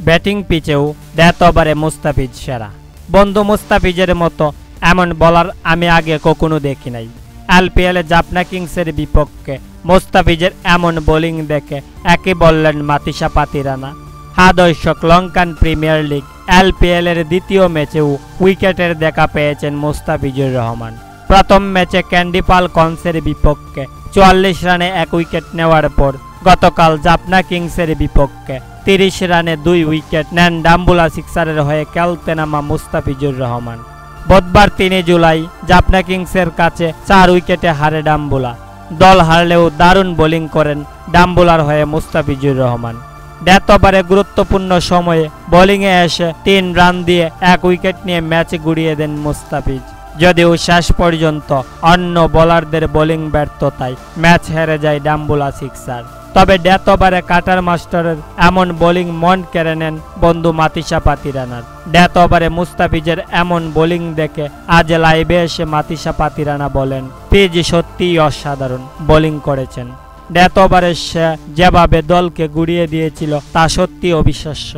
Batting পিচেও death ওভারে মুস্তাফিজ সেরা। বন্ধু মুস্তাফিজের মতো এমন বলার আমি আগে কখনো দেখি নাই। আইপিএলে জাফনা কিংসের বিপক্ষে মুস্তাফিজের এমন বোলিং দেখে একই বললেন মাতিসা পাতিরানা। দর্শক, লঙ্কান প্রিমিয়ার লিগ আইপিএল এর দ্বিতীয় ম্যাচেও উইকেটের দেখা পেয়েছেন মুস্তাফিজুর রহমান। প্রথম ম্যাচে ক্যান্ডিপাল কনসের বিপক্ষে 44 রানে 1 উইকেট নেওয়ার পর গতকাল জাফনা কিংসের বিপক্ষে 30 রানে 2 উইকেট নেন ডাম্বুলা সিক্সারের হয়ে খেলতে নামা মুস্তাফিজুর রহমান। বুধবার 3 জুলাই জাফনা কিংসের কাছে 4 উইকেটে হারে ডাম্বুলা। দল হারলেও দারুণ বোলিং করেন ডাম্বুলার হয়ে মুস্তাফিজুর রহমান। ডেথ ওভারে গুরুত্বপূর্ণ সময়ে বোলিংয়ে এসে 3 রান দিয়ে 1 উইকেট নিয়ে ম্যাচ গুড়িয়ে দেন মুস্তাফিজ। যদিও শেষ পর্যন্ত অন্য বোলারদের বোলিং ব্যর্থতায় ম্যাচ হেরে যায় ডাম্বুলা সিক্সার। তবে ডেথ ওভারে কাটার মাস্টারের এমন বোলিং মন কেড়ে নেন বন্ধু মাতিসা পাতিরানার। ডেথ ওভারে মুস্তাফিজের এমন বোলিং দেখে আজ লাইভে এসে মাতিসা পাতিরানা বলেন, পিচ সত্যিই অসাধারণ বোলিং করেছেন। ডেথ ওভারে সে যেভাবে দলকে গুড়িয়ে দিয়েছিল তা সত্যি অবিশ্বাস্য।